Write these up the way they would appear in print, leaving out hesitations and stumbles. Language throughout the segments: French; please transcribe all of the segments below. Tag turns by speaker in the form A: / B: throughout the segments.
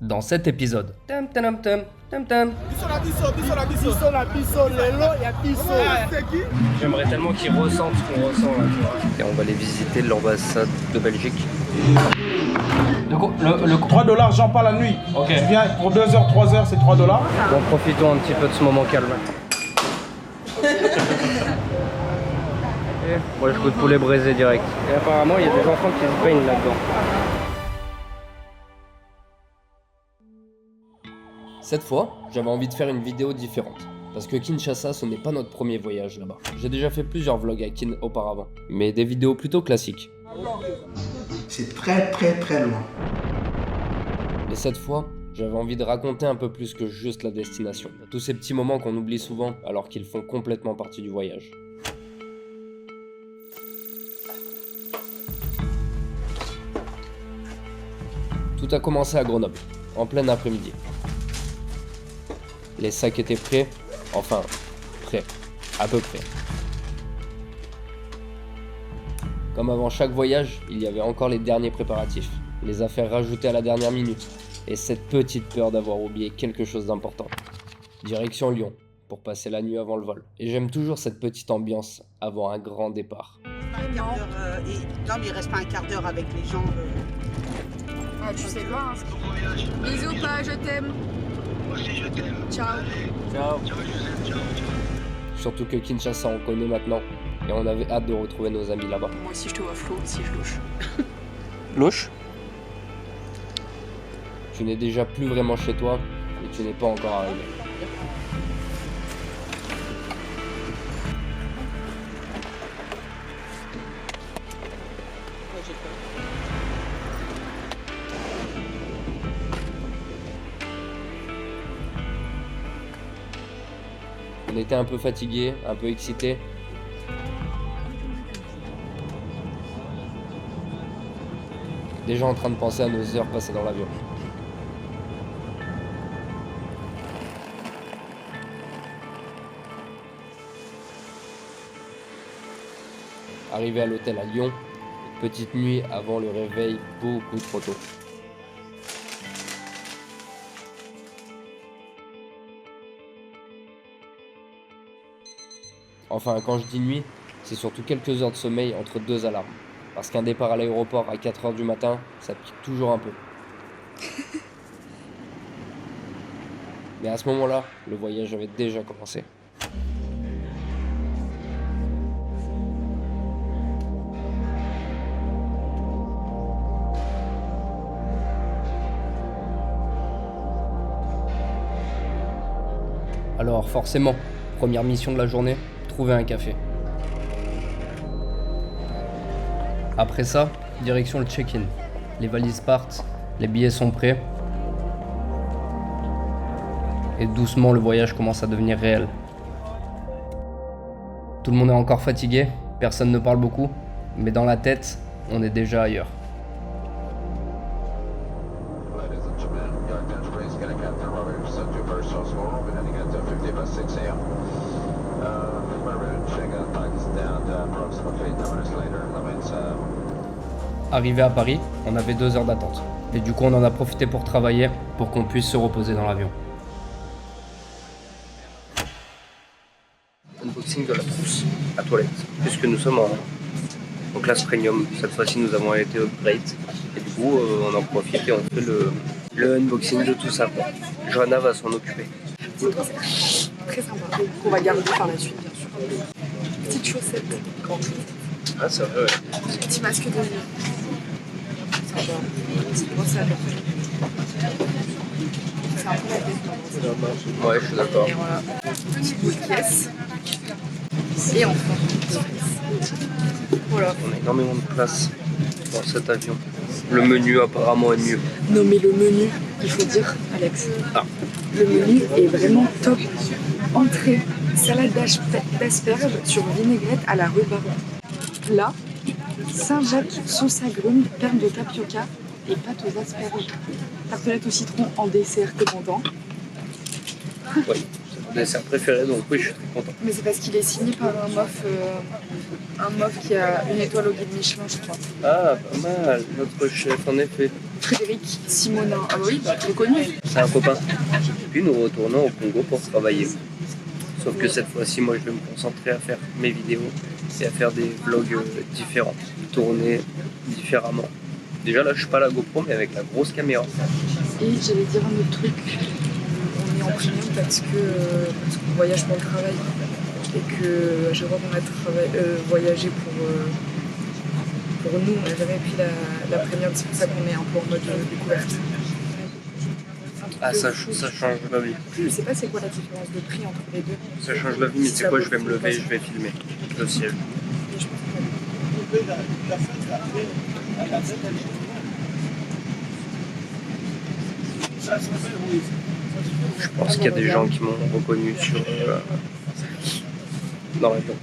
A: dans cet épisode. J'aimerais tellement qu'ils ressentent ce qu'on ressent là, tu vois. Et on va aller visiter l'ambassade de Belgique.
B: Le $3, j'en parle la nuit.
A: Ok.
B: Tu viens pour 2 heures, 3 heures, c'est $3.
A: Donc profitons un petit peu de ce moment calme. Moi je goûte poulet braisé direct. Et apparemment il y a des enfants qui se baignent là-dedans. Cette fois, j'avais envie de faire une vidéo différente. Parce que Kinshasa, ce n'est pas notre premier voyage là-bas. J'ai déjà fait plusieurs vlogs à Kin auparavant, mais des vidéos plutôt classiques.
C: C'est très loin.
A: Et cette fois, j'avais envie de raconter un peu plus que juste la destination. Tous ces petits moments qu'on oublie souvent alors qu'ils font complètement partie du voyage. Tout a commencé à Grenoble, en plein après-midi. Les sacs étaient prêts, enfin, prêts, à peu près. Comme avant chaque voyage, il y avait encore les derniers préparatifs, les affaires rajoutées à la dernière minute, et cette petite peur d'avoir oublié quelque chose d'important. Direction Lyon, pour passer la nuit avant le vol. Et j'aime toujours cette petite ambiance avant un grand départ.
D: Non, mais il reste pas un quart d'heure avec les gens.
E: Ah, tu sais pas, hein. Bisous, pas, je t'aime.
F: Moi aussi je t'aime.
E: Ciao.
A: Ciao.
F: Ciao Joseph, ciao.
A: Surtout que Kinshasa on connaît maintenant, et on avait hâte de retrouver nos amis là-bas.
E: Moi aussi, je te vois flou, si je louche.
A: Louche ? Tu n'es déjà plus vraiment chez toi, et tu n'es pas encore arrivé. On était un peu fatigués, un peu excités. Déjà en train de penser à nos heures passées dans l'avion. Arrivé à l'hôtel à Lyon, petite nuit avant le réveil, beaucoup trop tôt. Enfin, quand je dis nuit, c'est surtout quelques heures de sommeil entre deux alarmes. Parce qu'un départ à l'aéroport à 4h du matin, ça pique toujours un peu. Mais à ce moment-là, le voyage avait déjà commencé. Alors forcément, première mission de la journée, trouver un café. Après ça, direction le check-in. Les valises partent, les billets sont prêts. Et doucement, le voyage commence à devenir réel. Tout le monde est encore fatigué, personne ne parle beaucoup, mais dans la tête, on est déjà ailleurs. Arrivé à Paris, on avait 2 heures d'attente. Et du coup, on en a profité pour travailler, pour qu'on puisse se reposer dans l'avion. Unboxing de la trousse à toilette, puisque nous sommes en classe premium. Cette fois-ci, nous avons été upgrade. Et du coup, on en profite et on fait le unboxing de tout ça. Johanna va s'en occuper.
E: C'est très sympa. On va garder par la suite, bien sûr. Petite chaussette.
A: Ah, ça va, ouais.
E: Petit masque de nuit. Sympa. Petite brossade. C'est un peu la tête.
A: Ouais, je suis d'accord.
E: Et voilà. Petit bout de caisse. Et enfin, voilà.
A: On a énormément de place dans cet avion. Le menu apparemment est mieux.
E: Non mais le menu, il faut dire, Alex.
A: Ah.
E: Le menu est vraiment top. Entrée, salade d'asperges sur vinaigrette à la rhubarbe. Plat, Saint-Jacques, sauce agrumes, perles de tapioca et pâte aux asperges. Tartelette au citron en dessert, t'es content?
A: Oui, c'est mon dessert préféré, donc oui, je suis très content.
E: Mais c'est parce qu'il est signé par un mof qui a une étoile au guide Michelin, je crois.
A: Ah, pas mal, notre chef, en effet.
E: Frédéric Simonin. Ah bah oui, bah, très connu.
A: C'est un copain. Puis nous retournons au Congo pour travailler. Sauf que cette fois-ci, moi, je vais me concentrer à faire mes vidéos et à faire des vlogs différents, tourner différemment. Déjà là, je suis pas à la GoPro, mais avec la grosse caméra.
E: Et j'allais dire un autre truc. On est en premium parce qu'on voyage pour le travail. Et que à chaque fois qu'on a voyagé pour nous, on n'a jamais pris la premium. C'est pour ça qu'on est un peu en mode découverte.
A: Ah, ça change la vie.
E: Je sais pas c'est quoi la différence de prix entre les deux.
A: Ça change la vie, mais c'est quoi, je vais me lever, je vais filmer le ciel.
E: Et je pense
A: Je pense qu'il y a des gens qui m'ont reconnu dans la ville.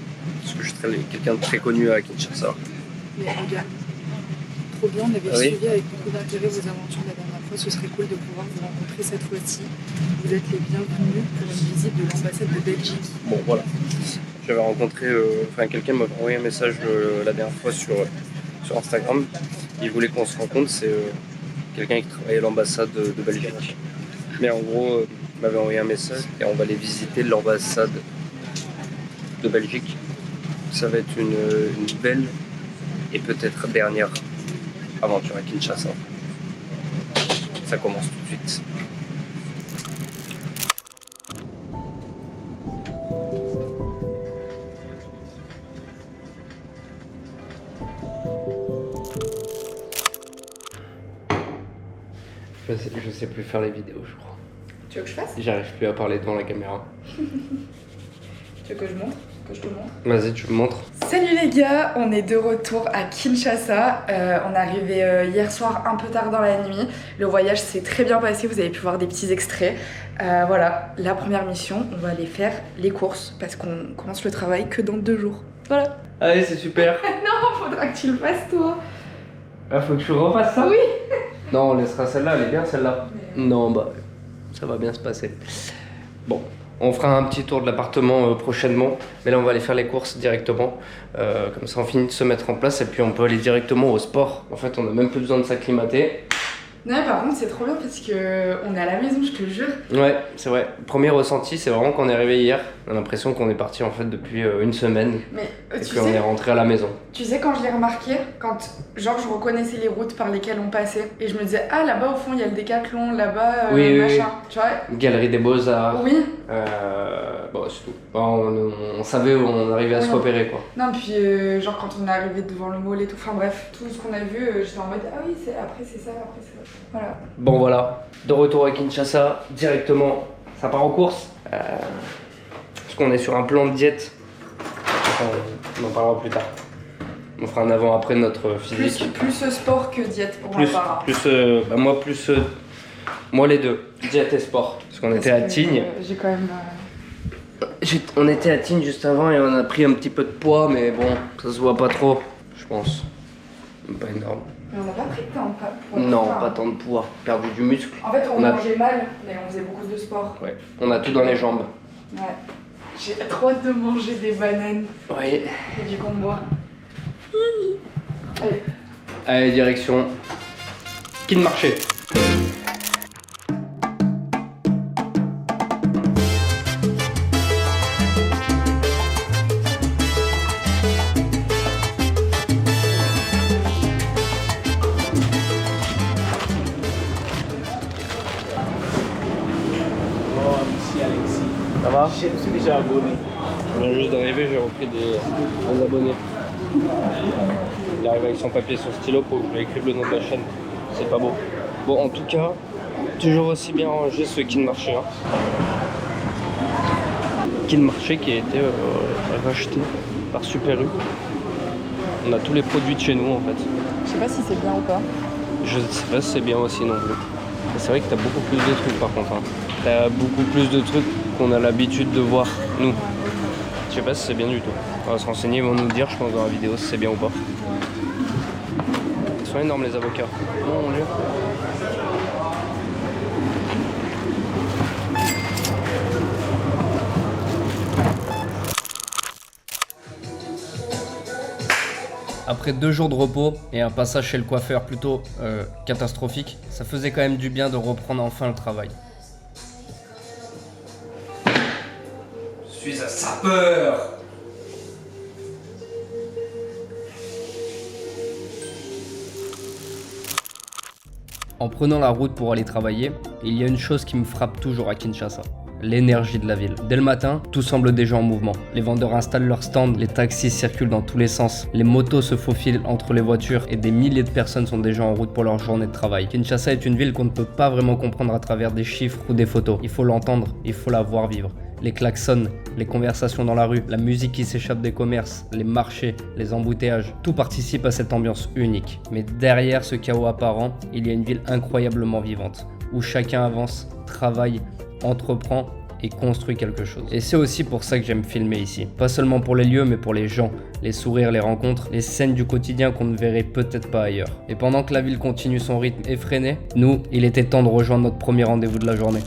A: Parce que je suis quelqu'un de très connu à Kinshasa.
E: Mais regarde, trop bien, on avait
A: Ah oui.
E: suivi avec beaucoup d'intérêt vos aventures la dernière fois. Ce serait cool de pouvoir vous rencontrer cette fois-ci. Vous êtes les bienvenus pour une visite de l'ambassade de Belgique.
A: Bon, voilà. J'avais rencontré, quelqu'un m'avait envoyé un message la dernière fois sur Instagram. Il voulait qu'on se rencontre, c'est quelqu'un qui travaillait à l'ambassade de Belgique. Mais en gros, il m'avait envoyé un message et on va aller visiter l'ambassade de Belgique. Ça va être une belle et peut-être dernière aventure à Kinshasa. Ça commence tout de suite. Je sais plus faire les vidéos, je crois.
E: Tu veux que je fasse?
A: J'arrive plus à parler devant la caméra.
E: Tu veux que je montre? Que je te montre?
A: Vas-y, tu me montres.
E: Salut les gars, on est de retour à Kinshasa. On est arrivé hier soir un peu tard dans la nuit. Le voyage s'est très bien passé, vous avez pu voir des petits extraits. Voilà, la première mission, on va aller faire les courses parce qu'on commence le travail que dans 2 jours. Voilà.
A: Allez, c'est super.
E: Non, faudra que tu le fasses toi.
A: Ah, faut que je refasse ça?
E: Oui.
A: Non, on laissera celle-là, elle est bien celle-là. Non, bah, ça va bien se passer. Bon, on fera un petit tour de l'appartement prochainement, mais là on va aller faire les courses directement. Comme ça on finit de se mettre en place et puis on peut aller directement au sport. En fait, on n'a même plus besoin de s'acclimater.
E: Non, mais par contre, c'est trop bien parce que on est à la maison, je te jure.
A: Ouais, c'est vrai. Premier ressenti, c'est vraiment qu'on est arrivé hier. On a l'impression qu'on est parti en fait depuis une semaine
E: Mais
A: et
E: tu
A: qu'on est
E: sais,
A: rentré à la maison.
E: tu sais, quand je l'ai remarqué, quand genre je reconnaissais les routes par lesquelles on passait et je me disais, ah là-bas au fond il y a le Décathlon, là-bas
A: Oui,
E: machin. Tu vois?
A: Galerie des Beaux-Arts.
E: Oui.
A: Bon, c'est tout. Bon, on savait où on arrivait à se
E: Oui.
A: repérer quoi.
E: Non, puis genre quand on est arrivé devant le mall et tout, enfin bref, tout ce qu'on a vu, j'étais en mode, ah oui, après c'est ça, après c'est ça. Voilà.
A: Bon voilà, de retour à Kinshasa, directement, ça part en course. Parce qu'on est sur un plan de diète. Enfin, on en parlera plus tard. On fera un avant-après de notre physique.
E: Plus sport que diète pour
A: Plus,
E: ma part.
A: moi les deux, diète et sport. Parce qu'on était à Tignes.
E: J'ai quand même.
A: On était à Tignes juste avant et on a pris un petit peu de poids, mais bon, ça se voit pas trop, je pense. Pas énorme.
E: Mais on n'a pas pris de temps, pour
A: Non,
E: faire.
A: pas tant de poids, perdu du muscle.
E: En fait, on
A: On a-
E: mangeait mal, mais on faisait beaucoup de sport.
A: Ouais, on a tout dans les jambes.
E: Ouais. J'ai trop hâte de manger des bananes
A: Oui.
E: et du combois. Allez.
A: Allez, direction Kinmarché. Ça va?
B: Je suis déjà abonné.
A: Je viens juste d'arriver, j'ai repris des abonnés. Il arrive avec son papier et son stylo pour que je lui écrive le nom de la chaîne. C'est pas beau. Bon, en tout cas, toujours aussi bien rangé ce Kinmarché. Kinmarché qui a été racheté par Super U. On a tous les produits de chez nous en fait.
E: Je sais pas si c'est bien ou pas.
A: Je sais pas si c'est bien aussi non plus. Mais c'est vrai que t'as beaucoup plus de trucs par contre. T'as beaucoup plus de trucs qu'on a l'habitude de voir, nous. Je sais pas si c'est bien du tout. On va se renseigner, ils vont nous dire, je pense, dans la vidéo si c'est bien ou pas. Ils sont énormes les avocats. Mon Dieu. Après 2 jours de repos et un passage chez le coiffeur plutôt catastrophique, ça faisait quand même du bien de reprendre enfin le travail. Je suis un sapeur! En prenant la route pour aller travailler, il y a une chose qui me frappe toujours à Kinshasa. L'énergie de la ville. Dès le matin, tout semble déjà en mouvement. Les vendeurs installent leurs stands, les taxis circulent dans tous les sens, les motos se faufilent entre les voitures et des milliers de personnes sont déjà en route pour leur journée de travail. Kinshasa est une ville qu'on ne peut pas vraiment comprendre à travers des chiffres ou des photos. Il faut l'entendre, il faut la voir vivre. Les klaxons, les conversations dans la rue, la musique qui s'échappe des commerces, les marchés, les embouteillages, tout participe à cette ambiance unique. Mais derrière ce chaos apparent, il y a une ville incroyablement vivante, où chacun avance, travaille, entreprend et construit quelque chose. Et c'est aussi pour ça que j'aime filmer ici. Pas seulement pour les lieux, mais pour les gens, les sourires, les rencontres, les scènes du quotidien qu'on ne verrait peut-être pas ailleurs. Et pendant que la ville continue son rythme effréné, nous, il était temps de rejoindre notre premier rendez-vous de la journée.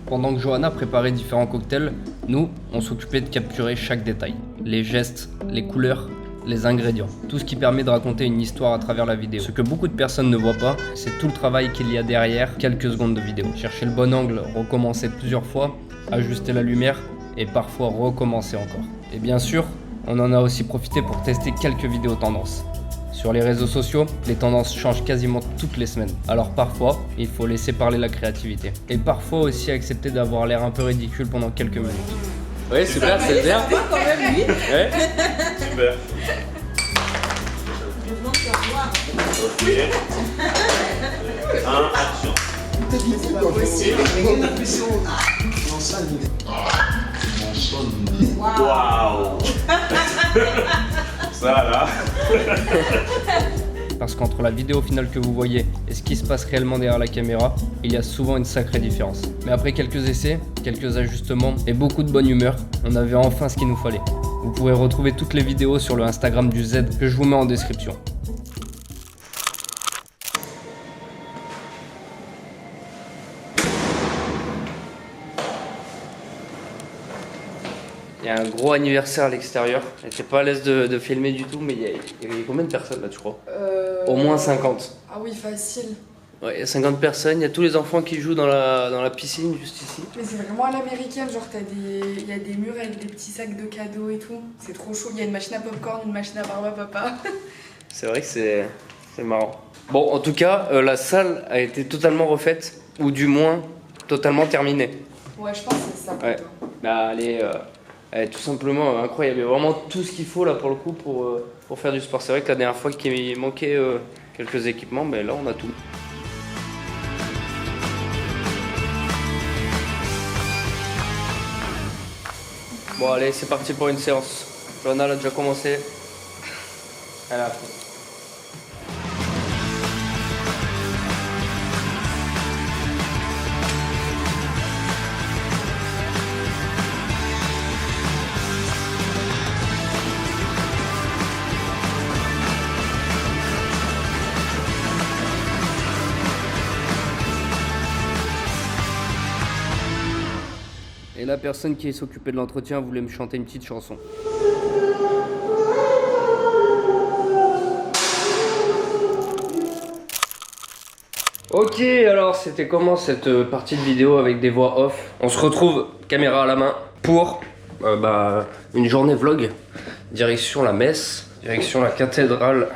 A: Pendant que Johanna préparait différents cocktails, nous, on s'occupait de capturer chaque détail. Les gestes, les couleurs, les ingrédients. Tout ce qui permet de raconter une histoire à travers la vidéo. Ce que beaucoup de personnes ne voient pas, c'est tout le travail qu'il y a derrière quelques secondes de vidéo. Chercher le bon angle, recommencer plusieurs fois, ajuster la lumière et parfois recommencer encore. Et bien sûr, on en a aussi profité pour tester quelques vidéos tendances. Sur les réseaux sociaux, les tendances changent quasiment toutes les semaines. Alors parfois, il faut laisser parler la créativité. Et parfois aussi accepter d'avoir l'air un peu ridicule pendant quelques minutes. Oui, super, c'est bien.
G: Quand même, oui.
A: Ouais.
H: Super. Ok. 1, action. Waouh. Ça là.
A: Parce qu'entre la vidéo finale que vous voyez et ce qui se passe réellement derrière la caméra, il y a souvent une sacrée différence. Mais après quelques essais, quelques ajustements et beaucoup de bonne humeur, on avait enfin ce qu'il nous fallait. Vous pourrez retrouver toutes les vidéos sur le Instagram du Z que je vous mets en description. Il y a un gros anniversaire à l'extérieur. J'étais pas à l'aise de filmer du tout, mais il y avait combien de personnes là, tu crois? Au moins 50.
E: Ah oui, facile.
A: Ouais, il y a 50 personnes, il y a tous les enfants qui jouent dans la piscine juste ici.
E: Mais c'est vraiment à l'américaine, genre il y a des murs avec des petits sacs de cadeaux et tout. C'est trop chaud, il y a une machine à popcorn, une machine à barbe à papa.
A: C'est vrai que c'est marrant. Bon, en tout cas, la salle a été totalement refaite, ou du moins totalement terminée.
E: Ouais, je pense que c'est ça.
A: Ouais. Bah, elle est tout simplement incroyable. Il y a vraiment tout ce qu'il faut là pour le coup pour faire du sport. C'est vrai que la dernière fois qu'il manquait quelques équipements, mais là on a tout. Bon allez, c'est parti pour une séance. Johanna elle a déjà commencé. Elle a fait. Et la personne qui s'occupait de l'entretien voulait me chanter une petite chanson. Ok, alors c'était comment cette partie de vidéo avec des voix off? On se retrouve caméra à la main pour une journée vlog. Direction la messe, direction la cathédrale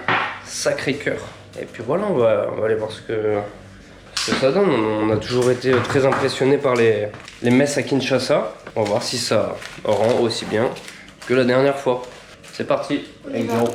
A: Sacré-Cœur. Et puis voilà, on va aller voir ce que ça donne. On a toujours été très impressionnés par les messes à Kinshasa. On va voir si ça rend aussi bien que la dernière fois. C'est parti, avec Garo.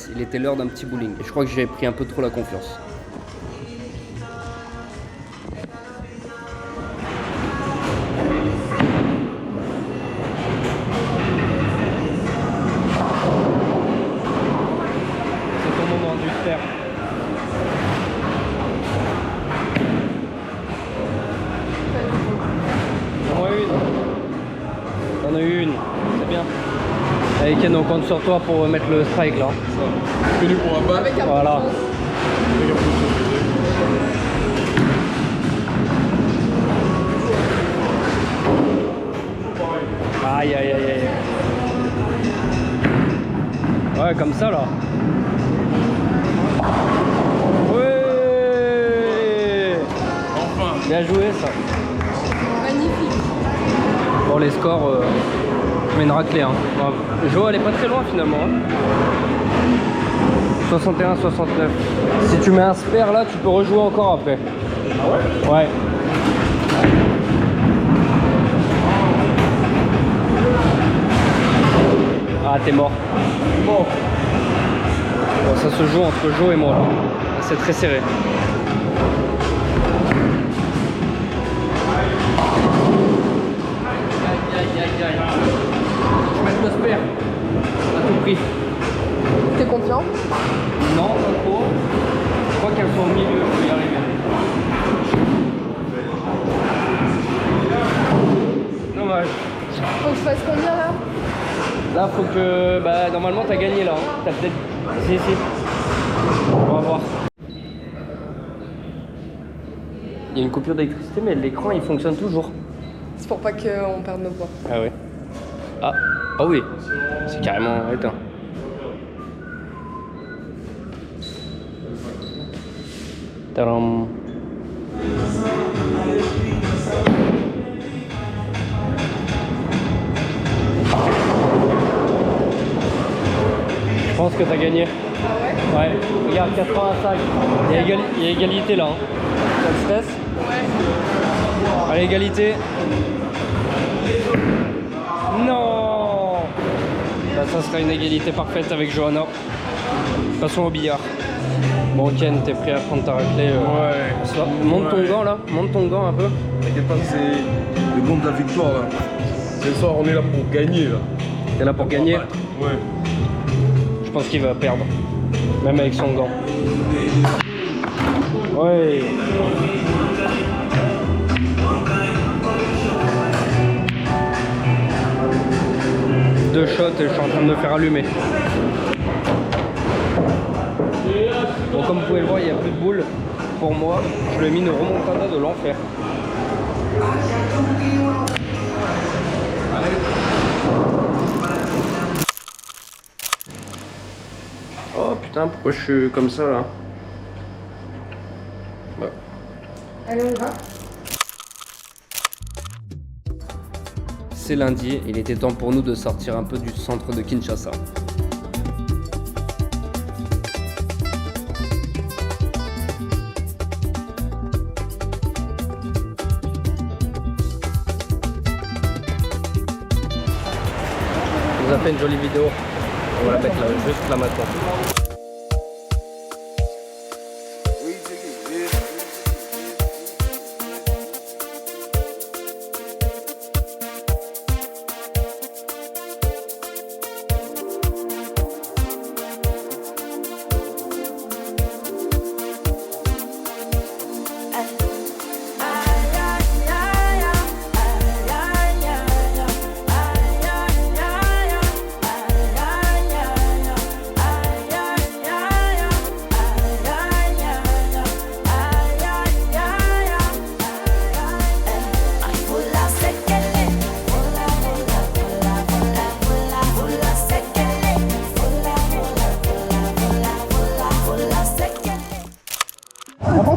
A: place, il était l'heure d'un petit bowling. Et je crois que j'avais pris un peu trop la confiance. C'est ton moment de le faire. T'en as eu une, c'est bien. Allez Ken, on compte sur toi pour mettre le strike là.
B: Venu pour un balle.
A: Voilà. Aïe aïe aïe aïe. Ouais, comme ça là. Ouais.
B: Enfin.
A: Bien joué ça.
E: Magnifique.
A: Bon, les scores, je mets une raclée. Hein. Jo, elle est pas très loin finalement. Hein. 61-69. Si tu mets un spare là, tu peux rejouer encore après.
B: Ah ouais?
A: Ouais. Ah, t'es mort.
B: Bon.
A: Bon, ça se joue entre Jo et moi là. C'est très serré. Je mets le spare. À tout prix.
E: T'es confiant?
A: Non, pas trop. Je crois qu'elles sont au milieu, je vais y arriver. Dommage.
E: Faut que je fasse combien là?
A: Là, faut que... Bah, normalement, t'as gagné là. Hein. T'as peut-être... Si. On va voir. Il y a une coupure d'électricité, mais l'écran, il fonctionne toujours.
E: C'est pour pas qu'on perde nos points.
A: Ah ouais. Ah oui. C'est carrément éteint. Tadam. Je pense que t'as gagné. Ah ouais? Ouais. Regarde, 85. Il y a égalité là. Hein. Ça te stresse?
E: Ouais.
A: Allez, égalité. Non! Là, ça sera une égalité parfaite avec Johanna. Passons au billard. Bon, Ken, t'es prêt à prendre ta raclée
B: Ouais.
A: Monte ton gant là, monte ton gant un peu.
B: T'inquiète pas, c'est le gant de la victoire là. Ce soir, on est là pour gagner là.
A: T'es là pour gagner?
B: Ouais.
A: Je pense qu'il va perdre. Même avec son gant. Ouais. Deux shots et je suis en train de me faire allumer. Bon, comme vous pouvez le voir, il n'y a plus de boules. Pour moi, je lui ai mis une remontada de l'enfer. Oh putain, pourquoi je suis comme ça là? Ouais.
E: Allez, on va.
A: C'est lundi, il était temps pour nous de sortir un peu du centre de Kinshasa. On vous a fait une jolie vidéo, on va la mettre là, juste là maintenant.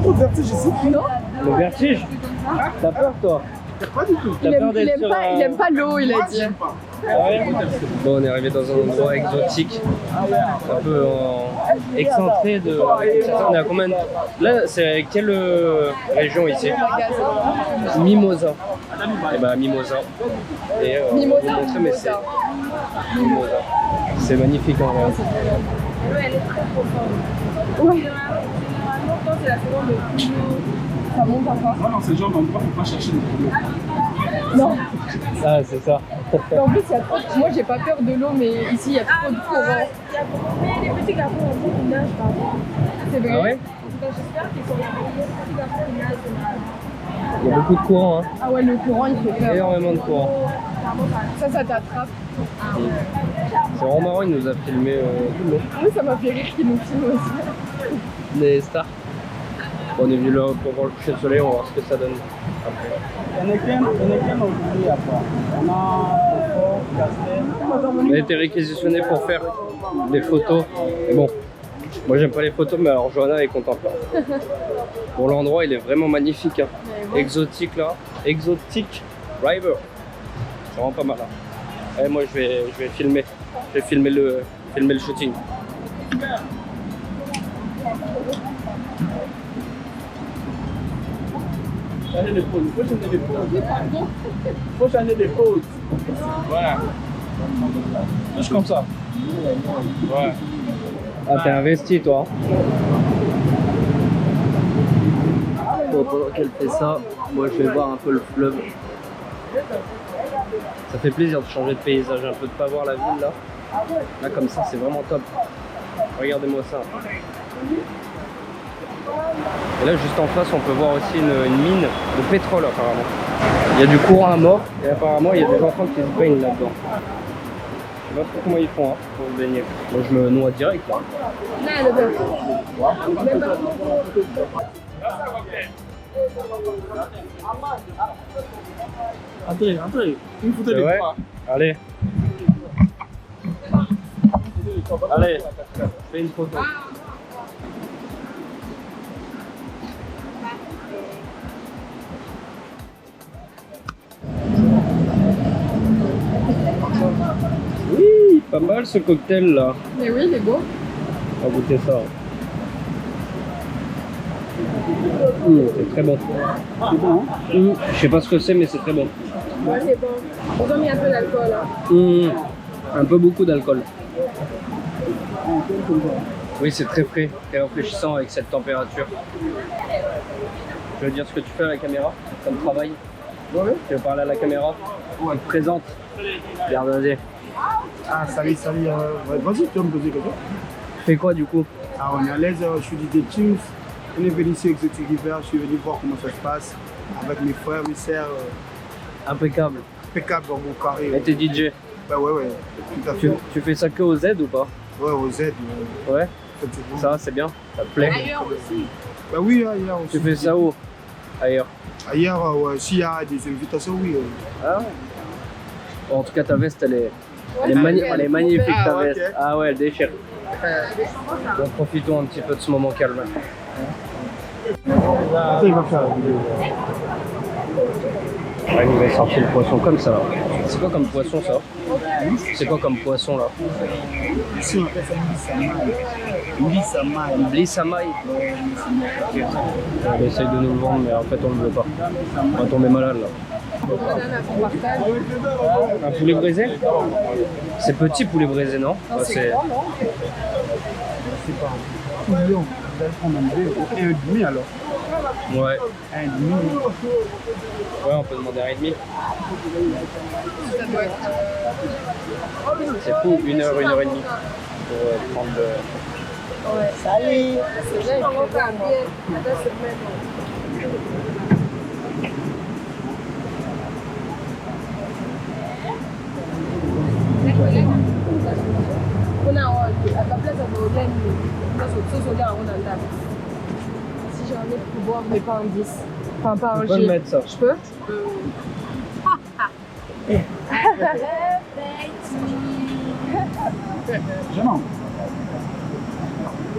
B: trop de vertige ici?
E: Non.
A: Le vertige? T'as peur toi?
B: Pas du tout.
E: Il aime pas l'eau, il a dit.
A: Ah ouais. Bon, on est arrivé dans un endroit exotique, un peu excentré de... On est à combien de... Là, c'est quelle région ici? Mimosa. Et bah Mimosa. Et
E: Mimosa.
A: vous montrer, mais c'est Mimosa. C'est magnifique en vrai.
G: L'eau, elle est très profonde.
E: Ouais.
G: Généralement, quand c'est la saison de pluie, ça monte encore.
I: Moi, dans ce genre d'endroit, il ne faut pas chercher des problèmes.
E: Non.
A: Ah, c'est ça.
E: En plus, il y a trop de... Moi, j'ai pas peur de l'eau, mais ici, il y a trop de courant.
G: Mais les petits garçons, en fait, ils nagent par exemple.
E: C'est vrai.
A: Ah ouais?
G: J'espère qu'ils sont là. Les petits garçons, ils nagent.
A: Il y a beaucoup de courant, hein.
E: Ah ouais, le courant, il fait peur.
A: Énormément de courant.
E: Ça t'attrape.
A: C'est vraiment marrant, il nous a filmé tout le long.
E: Oui, ça m'a fait rire qu'il nous filme aussi.
A: Les stars. On est venu là pour voir le coucher de soleil, on va voir ce que ça donne après.
I: On est qu'un aujourd'hui à part. On a Fort, Castel.
A: On a été réquisitionné pour faire des photos. Et bon, moi j'aime pas les photos, mais alors Johanna est contente là. Bon, l'endroit il est vraiment magnifique. Hein. Exotique là. Exotique River. C'est vraiment pas mal. Hein. Et moi je vais filmer. Je vais filmer le shooting.
I: Changer de pose. Il faut changer de pose. Il faut changer de pose. Voilà. Touche comme ça. Ouais.
A: Ah, t'es investi toi. Bon, pendant qu'elle fait ça, moi je vais voir un peu le fleuve. Ça fait plaisir de changer de paysage un peu, de pas voir la ville là. Là comme ça c'est vraiment top. Regardez-moi ça. Et là juste en face on peut voir aussi une mine de pétrole apparemment. Il y a du courant à mort et apparemment il y a des enfants qui se baignent là-dedans. Je sais pas trop comment ils font hein, pour se baigner. Moi je me noie direct là.
I: Entrez. Une photo de
A: Ouais.
I: toi.
A: Allez. Allez, fais une photo. Oui, pas mal ce cocktail là.
E: Mais oui, il est beau.
A: On va goûter ça. C'est très bon.
I: C'est bon, hein?
A: Je sais pas ce que c'est, mais c'est très bon.
G: Ouais, c'est bon. Ils ont mis un peu d'alcool.
A: Un peu beaucoup d'alcool. Oui, c'est très frais, très rafraîchissant avec cette température. Tu veux dire ce que tu fais à la caméra comme travail?
I: Ouais.
A: Tu veux parler à la caméra?
I: Ouais.
A: Présente. Regarde, vas-y.
I: Ah, salut. Vas-y, tu vas me poser quelque chose.
A: Tu fais quoi du coup?
I: Ah, on est à l'aise, je suis du Teams. On est venu ici Exotic River, je suis venu voir comment ça se passe avec mes frères, mes sœurs.
A: Impeccable.
I: Impeccable dans mon carré.
A: Et t'es DJ?
I: Ouais, tout à fait.
A: Tu fais ça que au Z ou pas?
I: Ouais, au Z.
A: Ouais.
I: Effectivement.
A: Ça, c'est bien? Ça te plaît?
G: Ailleurs aussi.
I: Bah oui, ailleurs aussi.
A: Tu fais ça où? Ailleurs?
I: Ailleurs, ouais, s'il y a des invitations, oui.
A: Ah ouais. Bon, en tout cas, ta veste, elle est magnifique, ta
I: Ah,
A: veste.
I: ok.
A: Ah ouais, elle déchire. Bon, profitons un petit peu de ce moment calme.
I: Ça, il va faire la vidéo.
A: Ouais, il va sortir le poisson comme ça. Là. C'est quoi comme poisson ça? C'est quoi comme poisson là?
I: Ici, on appelle ça Mlissamai.
A: Mlissamai. Ok. On essaye de nous le vendre, mais en fait on ne le veut pas. On va tomber malade là. Un poulet braisé? C'est petit poulet braisé, non? Bah,
E: C'est grand, non?
I: C'est pas un million. Vous allez prendre un 1,5 alors.
A: Ouais.
I: 1,5.
A: Ouais, on peut demander 1,5.
E: Ça doit être...
A: C'est fou, 1 heure, 1 heure et demie pour prendre de...
E: Ouais. Salut. C'est bien, il
G: On
E: fait
G: va
E: beau, moi.
G: bien. Attends, c'est même.
E: Si j'ai un nez pour boire, mais pas un 10. Enfin, pas un
A: Tu peux
E: G.
A: le mettre ça.
E: Je peux?
I: Gênant.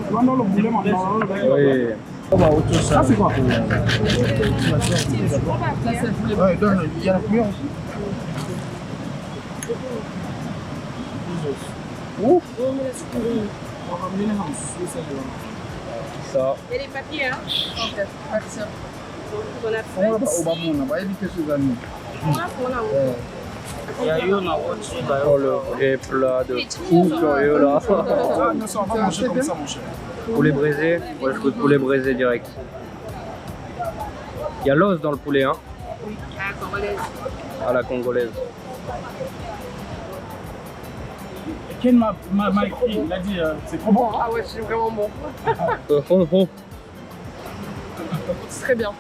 I: Tu vas dans le boulet maintenant.
A: Oui.
I: Ça, c'est quoi?
E: Là, c'est le poulet.
I: Ouais, donne, il y a la couleur aussi. Ouf! On va mener dans le
A: Ça.
G: Il y a des papiers, hein.
E: Ok, partir.
G: On a
I: on va éviter ces amis.
G: on a.
I: Oh le vrai plat de fou furieux là.
B: Ah, bien sûr, on va manger comme ça, mon cher.
I: Poulet braisé, ouais je goûte poulet braisé direct. Il y a l'os dans le poulet hein.
E: Oui, à la congolaise.
I: À la congolaise.
B: Ken m'a écrit, il a dit c'est trop bon.
G: Ah ouais, c'est vraiment bon. C'est très bien.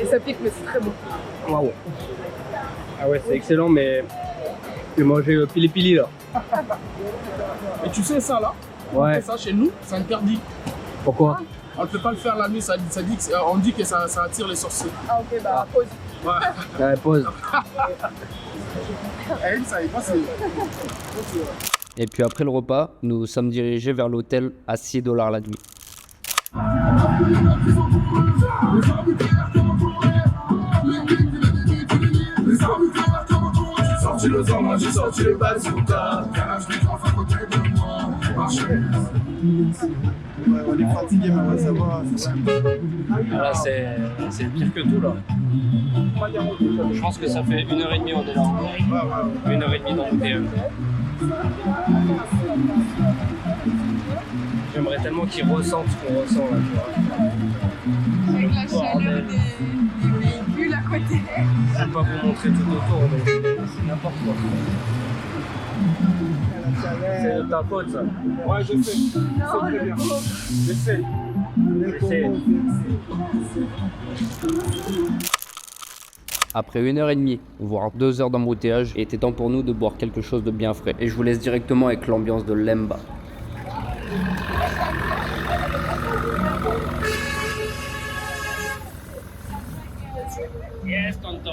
G: Et ça pique, mais c'est très bon.
I: Waouh. Ah ouais c'est excellent mais j'ai mangé le pili pili là.
B: Et tu sais ça là,
I: Ouais.
B: ça chez nous, c'est interdit.
I: Pourquoi?
B: On ne peut pas le faire la nuit, on dit que ça attire les sorciers.
G: Ah ok, bah pause.
B: Ouais.
I: Ouais, pause.
B: Elle, ça y est, moi c'est...
A: Et puis après le repas, nous sommes dirigés vers l'hôtel à $6 la nuit.
B: Sorti le sang, moi j'ai sorti les bazookas. On est fatigué, mais ouais, ça va.
I: Là c'est pire que tout là. Je pense que ça fait 1h30 on est là. 1h30 dans l'hôtel. J'aimerais tellement qu'ils ressentent ce qu'on ressent là, tu vois.
G: Avec la chaleur des véhicules à côté.
I: Je vais pas vous montrer tout autour, mais c'est n'importe quoi. C'est de ta faute ça.
B: Ouais, je sais. C'est très bien. Je sais.
I: Je sais.
A: Après 1h30, voire 2 heures d'embouteillage, il était temps pour nous de boire quelque chose de bien frais. Et je vous laisse directement avec l'ambiance de Lemba.
I: Yes, tonton.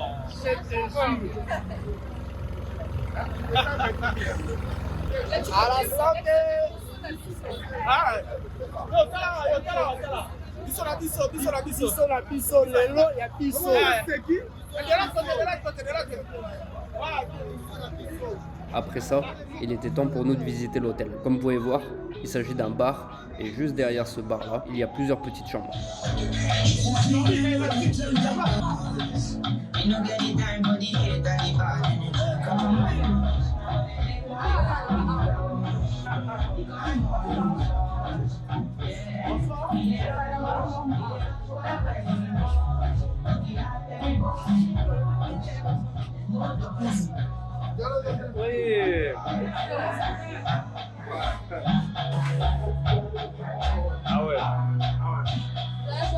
A: Après ça, il était temps pour nous de visiter l'hôtel. Comme vous pouvez voir, il s'agit d'un bar et juste derrière ce bar-là, il y a plusieurs petites chambres.
I: Oui. Ah ouais.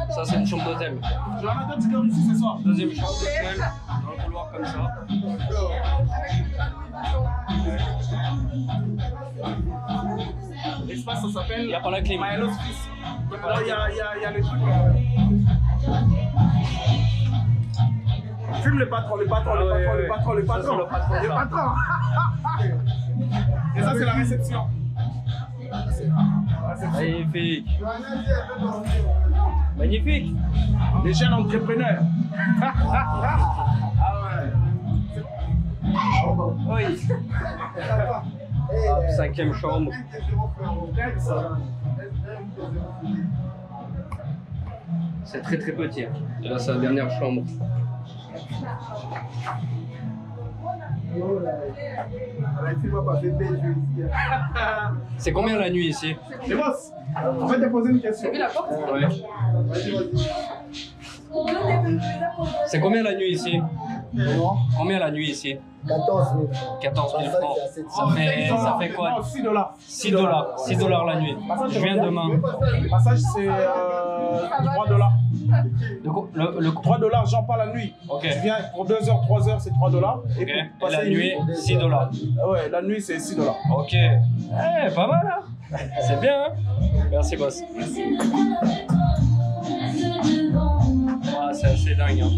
I: Ça c'est une chambre d'hôtel.
B: J'en ai d'autres qui dorment ici ce soir.
I: Deuxième chambre d'hôtel, dans le couloir comme ça.
B: L'espace, ça s'appelle...
I: Il n'y a pas la clim.
B: Maëlos Fils. Là, il y a le truc... Fume le patron, le patron, le patron, le patron, le patron. Le patron. Et ça, c'est la réception.
I: Magnifique. Magnifique.
B: Les jeunes entrepreneurs.
I: Oui. Hop, cinquième chambre. C'est très très petit. Hein. Et là, c'est la dernière chambre. C'est combien la nuit ici?
B: Les boss, on va te poser une question.
G: T'as vu la porte?
I: Ouais. C'est combien la nuit ici? Combien la nuit ici?
C: 14 000.
I: 14 000 francs. Ça fait quoi?
B: 6 $.
I: 6 $. 6 $ la nuit. Je viens demain.
B: Le passage, c'est 3 $.
I: Le
B: 3 $, genre pas la nuit.
I: Ok.
B: Tu viens pour 2 heures, 3 heures, c'est 3 $.
I: Ok. Et la nuit, 6 $.
B: Ouais, la nuit, c'est 6 $.
I: Ok. Eh, pas mal, hein? C'est bien, hein? Merci, boss. Ah, c'est assez dingue, hein?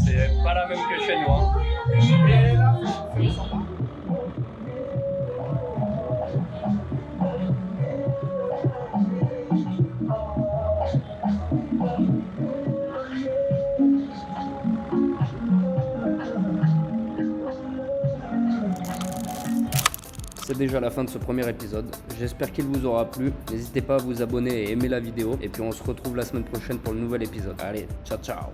I: C'est pas la même que chez nous, hein?
B: Et là, c'est sympa.
A: C'est déjà la fin de ce premier épisode. J'espère qu'il vous aura plu. N'hésitez pas à vous abonner et aimer la vidéo. Et puis on se retrouve la semaine prochaine pour le nouvel épisode. Allez, ciao ciao.